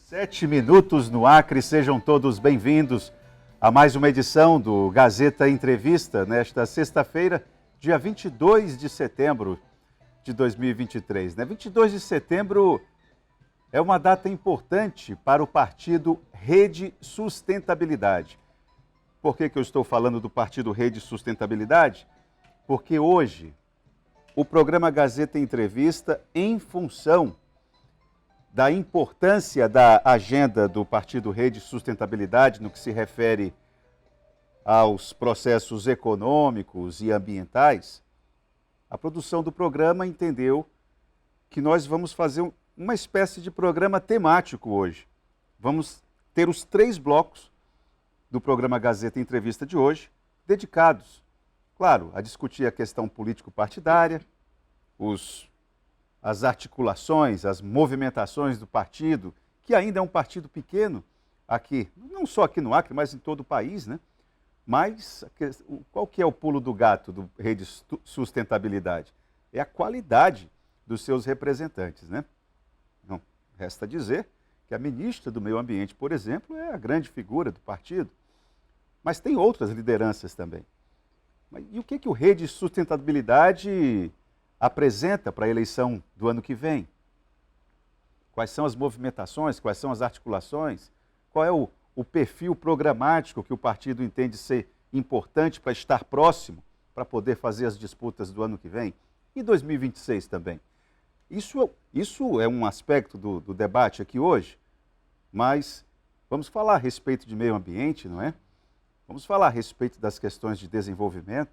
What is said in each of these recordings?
7 minutos no Acre, sejam todos bem-vindos a mais uma edição do Gazeta Entrevista, nesta sexta-feira, dia 22 de setembro de 2023. 22 de setembro é uma data importante para o partido Rede Sustentabilidade. Por que eu estou falando do partido Rede Sustentabilidade? Porque hoje o programa Gazeta Entrevista, em função da importância da agenda do partido Rede Sustentabilidade no que se refere aos processos econômicos e ambientais, a produção do programa entendeu que nós vamos fazer uma espécie de programa temático hoje. Vamos ter os 3 blocos do programa Gazeta Entrevista de hoje dedicados, claro, a discutir a questão político-partidária, as articulações, as movimentações do partido, que ainda é um partido pequeno aqui, não só aqui no Acre, mas em todo o país, né? Mas qual que é o pulo do gato do Rede Sustentabilidade? É a qualidade dos seus representantes, né? Não, resta dizer que a ministra do Meio Ambiente, por exemplo, é a grande figura do partido, mas tem outras lideranças também. E o que o Rede Sustentabilidade apresenta para a eleição do ano que vem? Quais são as movimentações, quais são as articulações? Qual é o perfil programático que o partido entende ser importante para estar próximo, para poder fazer as disputas do ano que vem? E 2026 também. Isso é um aspecto do debate aqui hoje, mas vamos falar a respeito de meio ambiente, não é? Vamos falar a respeito das questões de desenvolvimento.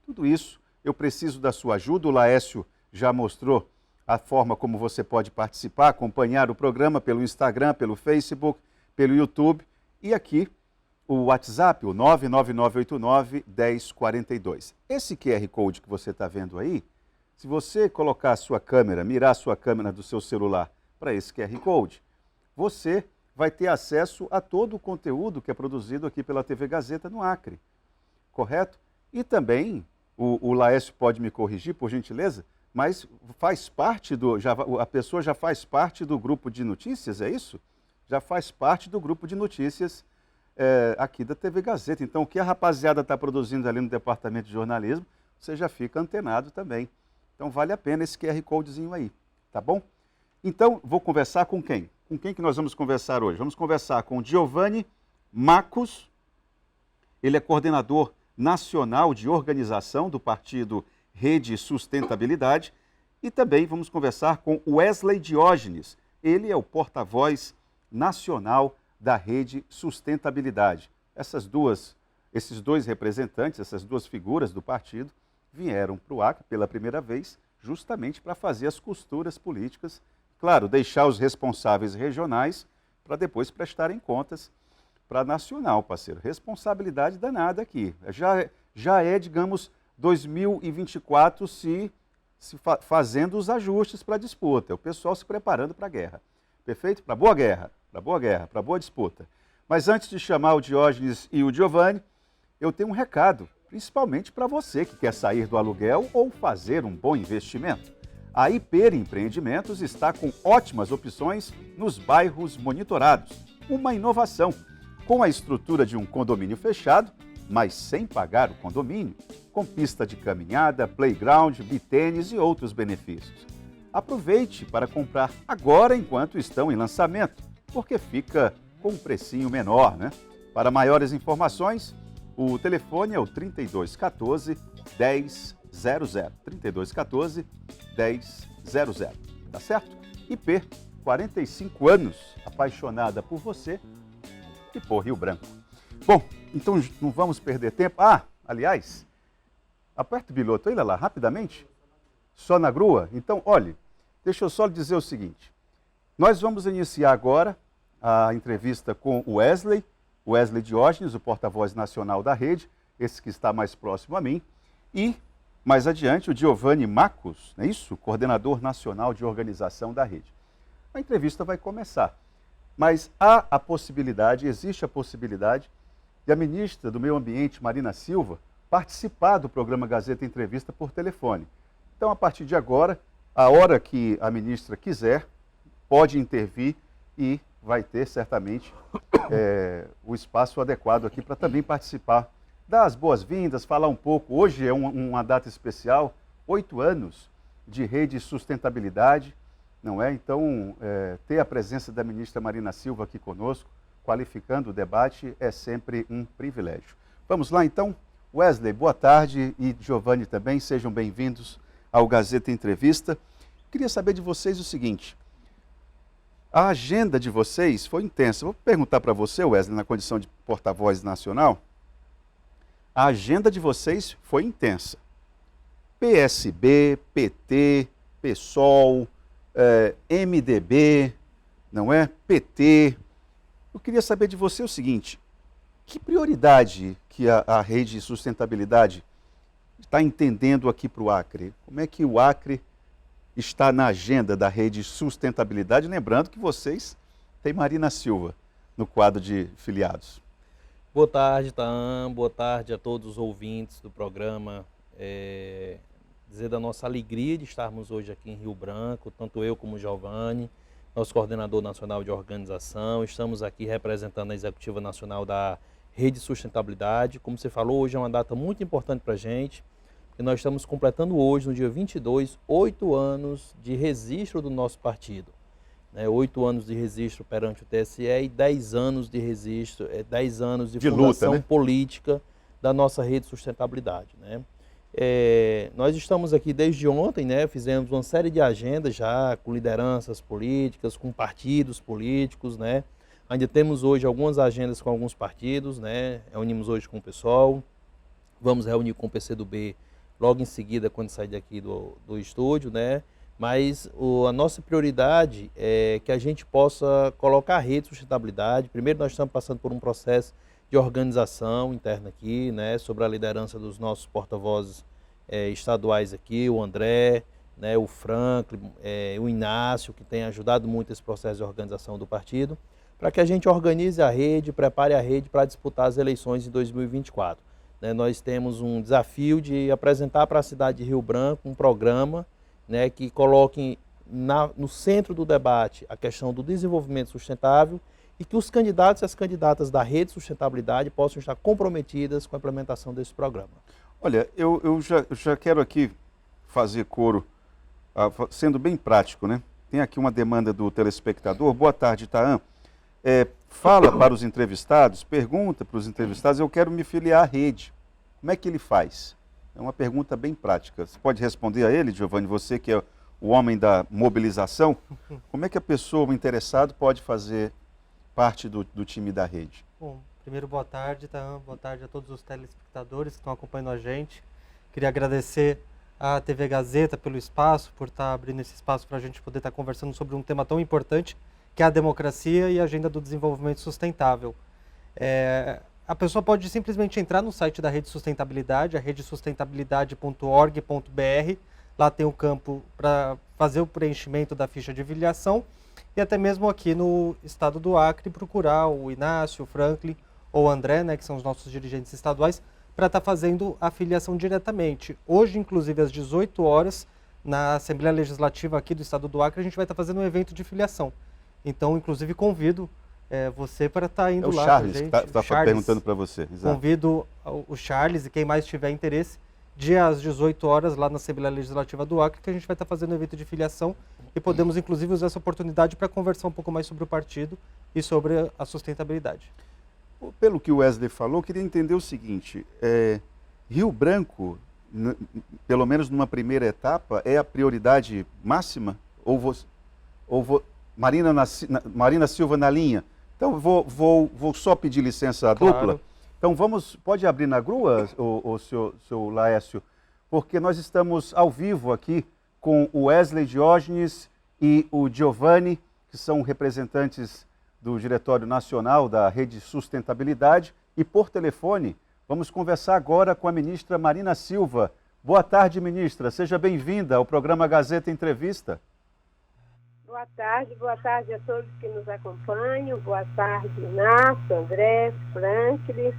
Tudo isso eu preciso da sua ajuda. O Laércio já mostrou a forma como você pode participar, acompanhar o programa pelo Instagram, pelo Facebook, pelo YouTube e aqui o WhatsApp, o 99989-1042. Esse QR Code que você está vendo aí, se você colocar a sua câmera, mirar a sua câmera do seu celular para esse QR Code, você vai ter acesso a todo o conteúdo que é produzido aqui pela TV Gazeta no Acre, correto? E também, o Laércio pode me corrigir, por gentileza, mas faz parte a pessoa já faz parte do grupo de notícias, é isso? Já faz parte do grupo de notícias aqui da TV Gazeta. Então, o que a rapaziada está produzindo ali no departamento de jornalismo, você já fica antenado também. Então, vale a pena esse QR Codezinho aí, tá bom? Então, vou conversar com quem? Com quem que nós vamos conversar hoje? Vamos conversar com o Giovanni Macos, ele é coordenador nacional de organização do partido Rede Sustentabilidade, e também vamos conversar com Wesley Diógenes, ele é o porta-voz nacional da Rede Sustentabilidade. Esses dois representantes, essas duas figuras do partido, vieram para o Acre pela primeira vez, justamente para fazer as costuras políticas, claro, deixar os responsáveis regionais para depois prestarem contas para a nacional, parceiro. Responsabilidade danada aqui. Já é, digamos, 2024 fazendo os ajustes para a disputa, o pessoal se preparando para a guerra. Perfeito? Para boa guerra, para boa disputa. Mas antes de chamar o Diógenes e o Giovanni, eu tenho um recado, principalmente para você que quer sair do aluguel ou fazer um bom investimento. A Hiper Empreendimentos está com ótimas opções nos bairros monitorados. Uma inovação, com a estrutura de um condomínio fechado, mas sem pagar o condomínio, com pista de caminhada, playground, bitênis e outros benefícios. Aproveite para comprar agora enquanto estão em lançamento, porque fica com um precinho menor, né? Para maiores informações, o telefone é o 3214 1000. 3214 1000, tá certo? IP, 45 anos, apaixonada por você e por Rio Branco. Bom, então não vamos perder tempo. Aliás, aperta o piloto aí, lá, rapidamente. Só na grua? Então, olhe, deixa eu só lhe dizer o seguinte. Nós vamos iniciar agora a entrevista com o Wesley Diógenes, o porta-voz nacional da rede, esse que está mais próximo a mim, e mais adiante o Giovanni Macos, não é isso? Coordenador nacional de organização da rede. A entrevista vai começar, mas existe a possibilidade de a ministra do Meio Ambiente, Marina Silva, participar do programa Gazeta Entrevista por telefone. Então, a partir de agora, a hora que a ministra quiser, pode intervir e vai ter certamente o espaço adequado aqui para também participar, dar as boas-vindas, falar um pouco. Hoje é uma data especial, 8 anos de Rede Sustentabilidade, não é? Então, ter a presença da ministra Marina Silva aqui conosco, qualificando o debate, é sempre um privilégio. Vamos lá, então? Wesley, boa tarde, e Giovanni também, sejam bem-vindos ao Gazeta Entrevista. Queria saber de vocês o seguinte: a agenda de vocês foi intensa. Vou perguntar para você, Wesley, na condição de porta-voz nacional. A agenda de vocês foi intensa. PSB, PT, PSOL, MDB, não é? PT. Eu queria saber de você o seguinte: que prioridade que a Rede Sustentabilidade está entendendo aqui para o Acre? Como é que o Acre está na agenda da Rede Sustentabilidade? Lembrando que vocês têm Marina Silva no quadro de filiados. Boa tarde, Taan. Boa tarde a todos os ouvintes do programa. Dizer da nossa alegria de estarmos hoje aqui em Rio Branco, tanto eu como o Giovanni, nosso coordenador nacional de organização. Estamos aqui representando a Executiva Nacional da Rede Sustentabilidade. Como você falou, hoje é uma data muito importante para a gente, porque nós estamos completando hoje, no dia 22, 8 anos de registro do nosso partido. 8 anos de registro perante o TSE e 10 anos de registro, 10 anos de fundação luta, né? política da nossa Rede Sustentabilidade. Nós estamos aqui desde ontem, fizemos uma série de agendas já com lideranças políticas, com partidos políticos, Ainda temos hoje algumas agendas com alguns partidos, Reunimos hoje com o PSOL, vamos reunir com o PCdoB logo em seguida quando sair daqui do estúdio, Mas a nossa prioridade é que a gente possa colocar a Rede Sustentabilidade. Primeiro, nós estamos passando por um processo de organização interna aqui, sobre a liderança dos nossos porta-vozes estaduais aqui, o André, o Franklin, o Inácio, que tem ajudado muito esse processo de organização do partido, para que a gente organize a rede, prepare a rede para disputar as eleições em 2024. Nós temos um desafio de apresentar para a cidade de Rio Branco um programa que coloque no centro do debate a questão do desenvolvimento sustentável e que os candidatos e as candidatas da Rede Sustentabilidade possam estar comprometidas com a implementação desse programa. Olha, eu já quero aqui fazer coro, sendo bem prático, Tem aqui uma demanda do telespectador. Boa tarde, Taan. Fala para os entrevistados, pergunta para os entrevistados: eu quero me filiar à rede. Como é que ele faz? É uma pergunta bem prática. Você pode responder a ele, Giovanni, você que é o homem da mobilização. Como é que a pessoa, o interessado, pode fazer parte do time da rede? Bom, primeiro, boa tarde, Taan. Boa tarde a todos os telespectadores que estão acompanhando a gente. Queria agradecer à TV Gazeta pelo espaço, por estar abrindo esse espaço para a gente poder estar conversando sobre um tema tão importante, que é a democracia e a agenda do desenvolvimento sustentável. A pessoa pode simplesmente entrar no site da Rede Sustentabilidade, a redesustentabilidade.org.br. Lá tem um campo para fazer o preenchimento da ficha de filiação e até mesmo aqui no estado do Acre procurar o Inácio, o Franklin ou o André, que são os nossos dirigentes estaduais, para estar fazendo a filiação diretamente. Hoje, inclusive, às 18 horas, na Assembleia Legislativa aqui do estado do Acre, a gente vai estar fazendo um evento de filiação. Então, inclusive, convido você para estar indo lá. O Charles que está perguntando para você. Exato. Convido o Charles e quem mais tiver interesse, dia às 18 horas, lá na Assembleia Legislativa do Acre, que a gente vai estar fazendo um evento de filiação e podemos, inclusive, usar essa oportunidade para conversar um pouco mais sobre o partido e sobre a sustentabilidade. Pelo que o Wesley falou, eu queria entender o seguinte: Rio Branco, pelo menos numa primeira etapa, é a prioridade máxima? Marina Silva na linha? Então, vou só pedir licença à Claro. dupla. Então, pode abrir na grua, o seu Laércio, porque nós estamos ao vivo aqui com o Wesley Diógenes e o Giovanni, que são representantes do Diretório Nacional da Rede Sustentabilidade, e por telefone vamos conversar agora com a ministra Marina Silva. Boa tarde, ministra. Seja bem-vinda ao programa Gazeta Entrevista. Boa tarde a todos que nos acompanham. Boa tarde, Inácio, André, Franklin.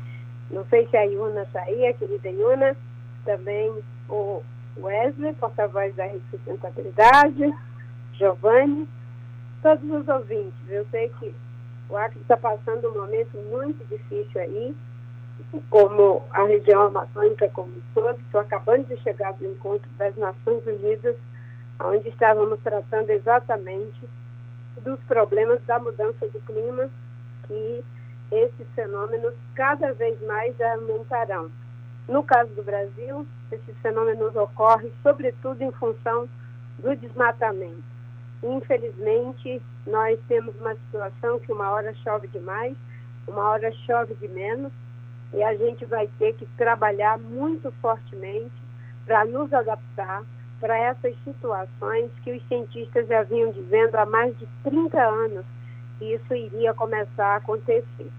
Não sei se a Iuna está aí, a querida Iuna. Também o Wesley, porta-voz da Rede Sustentabilidade, Giovanni, todos os ouvintes. Eu sei que O Acre está passando um momento muito difícil aí, como a região amazônica como um todo. Estou acabando de chegar do encontro das Nações Unidas, onde estávamos tratando exatamente dos problemas da mudança do clima, que esses fenômenos cada vez mais aumentarão. No caso do Brasil, esses fenômenos ocorrem sobretudo em função do desmatamento. Infelizmente, nós temos uma situação que uma hora chove demais, uma hora chove de menos, e a gente vai ter que trabalhar muito fortemente para nos adaptar para essas situações que os cientistas já vinham dizendo há mais de 30 anos que isso iria começar a acontecer.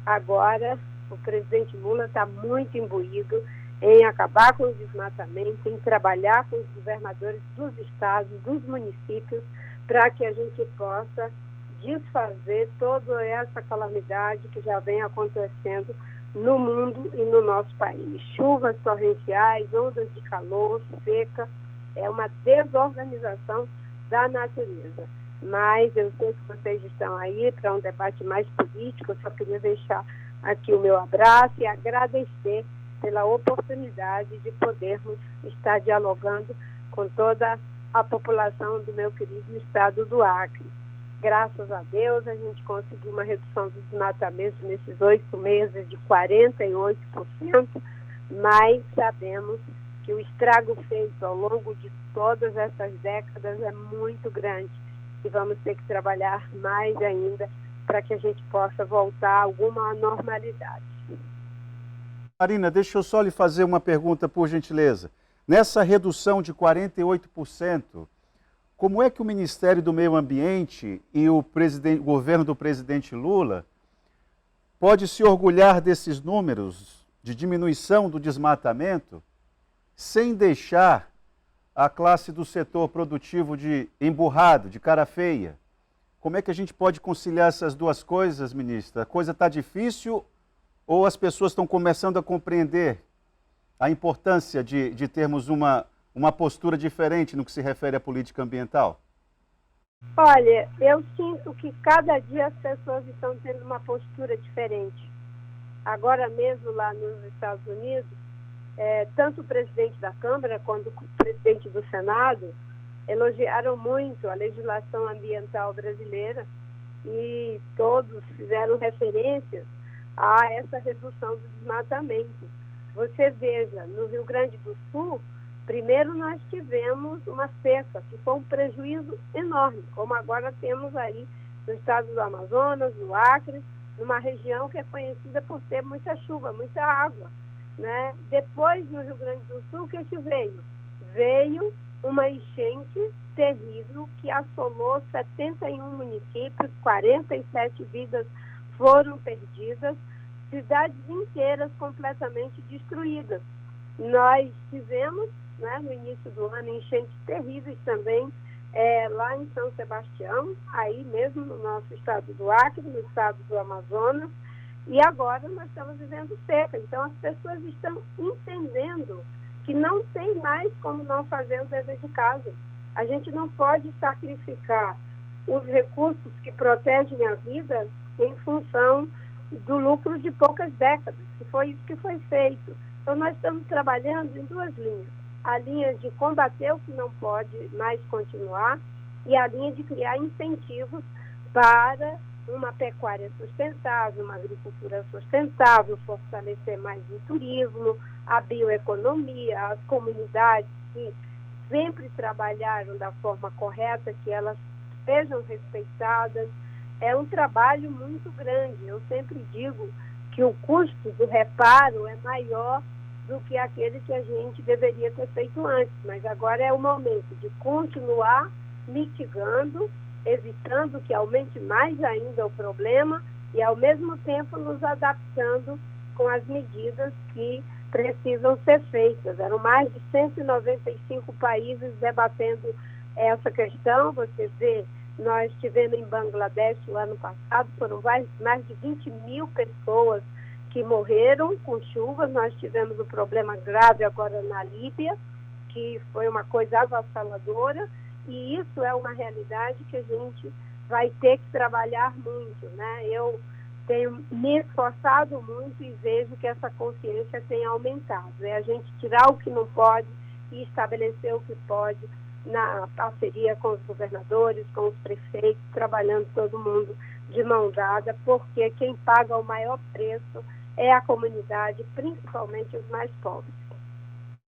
Agora, o presidente Lula está muito imbuído em acabar com o desmatamento, em trabalhar com os governadores dos estados, dos municípios, para que a gente possa desfazer toda essa calamidade que já vem acontecendo no mundo e no nosso país. Chuvas torrenciais, ondas de calor, seca, é uma desorganização da natureza. Mas eu sei que vocês estão aí para um debate mais político. Eu só queria deixar aqui o meu abraço e agradecer pela oportunidade de podermos estar dialogando com toda a população do meu querido estado do Acre. Graças a Deus, a gente conseguiu uma redução do desmatamento nesses 8 meses de 48%, mas sabemos que o estrago feito ao longo de todas essas décadas é muito grande e vamos ter que trabalhar mais ainda para que a gente possa voltar a alguma normalidade. Marina, deixa eu só lhe fazer uma pergunta, por gentileza. Nessa redução de 48%, como é que o Ministério do Meio Ambiente e o governo do presidente Lula pode se orgulhar desses números de diminuição do desmatamento sem deixar a classe do setor produtivo de emburrado, de cara feia? Como é que a gente pode conciliar essas duas coisas, ministra? A coisa está difícil ou as pessoas estão começando a compreender a importância de termos uma postura diferente no que se refere à política ambiental? Olha, eu sinto que cada dia as pessoas estão tendo uma postura diferente. Agora mesmo lá nos Estados Unidos, tanto o presidente da Câmara quanto o presidente do Senado elogiaram muito a legislação ambiental brasileira e todos fizeram referências a essa redução do desmatamento. Você veja, no Rio Grande do Sul, primeiro nós tivemos uma seca, que foi um prejuízo enorme, como agora temos aí no estado do Amazonas, no Acre, numa região que é conhecida por ter muita chuva, muita água, né? Depois, no Rio Grande do Sul, o que veio? Veio uma enchente terrível que assolou 71 municípios, 47 vidas foram perdidas, cidades inteiras completamente destruídas. Nós tivemos, né, no início do ano, enchentes terríveis também lá em São Sebastião, aí mesmo no nosso estado do Acre, no estado do Amazonas, e agora nós estamos vivendo seca. Então as pessoas estão entendendo que não tem mais como não fazer o dever de casa. A gente não pode sacrificar os recursos que protegem a vida em função do lucro de poucas décadas, que foi isso que foi feito. Então nós estamos trabalhando em duas linhas. A linha de combater o que não pode mais continuar e a linha de criar incentivos para uma pecuária sustentável, uma agricultura sustentável, fortalecer mais o turismo, a bioeconomia, as comunidades que sempre trabalharam da forma correta, que elas sejam respeitadas. É um trabalho muito grande. Eu sempre digo que o custo do reparo é maior do que aquele que a gente deveria ter feito antes, mas agora é o momento de continuar mitigando, evitando que aumente mais ainda o problema e, ao mesmo tempo, nos adaptando com as medidas que precisam ser feitas. Eram mais de 195 países debatendo essa questão. Você vê, nós tivemos em Bangladesh o ano passado, foram mais de 20 mil pessoas que morreram com chuvas. Nós tivemos um problema grave agora na Líbia, que foi uma coisa avassaladora, e isso é uma realidade que a gente vai ter que trabalhar muito, né? Eu tenho me esforçado muito e vejo que essa consciência tem aumentado. É a gente tirar o que não pode e estabelecer o que pode na parceria com os governadores, com os prefeitos, trabalhando todo mundo de mão dada, porque quem paga o maior preço é a comunidade, principalmente os mais pobres.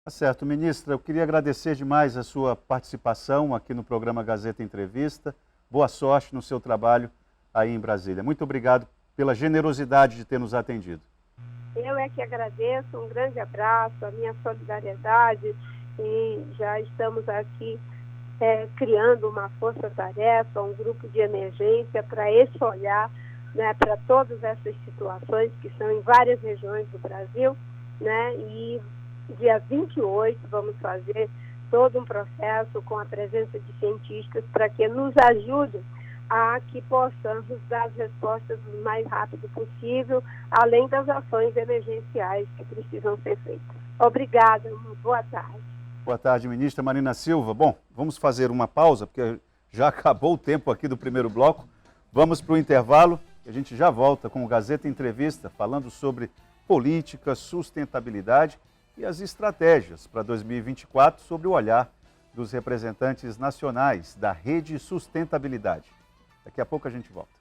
Tá certo, ministra, eu queria agradecer demais a sua participação aqui no programa Gazeta Entrevista. Boa sorte no seu trabalho aí em Brasília. Muito obrigado pela generosidade de ter nos atendido. Eu é que agradeço, um grande abraço, a minha solidariedade, e já estamos aqui criando uma força-tarefa, um grupo de emergência para esse olhar, né, para todas essas situações que são em várias regiões do Brasil, né, e dia 28 vamos fazer todo um processo com a presença de cientistas para que nos ajudem a que possamos dar as respostas o mais rápido possível, além das ações emergenciais que precisam ser feitas. Obrigada, boa tarde. Boa tarde, ministra Marina Silva. Bom, vamos fazer uma pausa, porque já acabou o tempo aqui do primeiro bloco. Vamos para o intervalo e a gente já volta com o Gazeta Entrevista, falando sobre política, sustentabilidade e as estratégias para 2024 sobre o olhar dos representantes nacionais da Rede Sustentabilidade. Daqui a pouco a gente volta.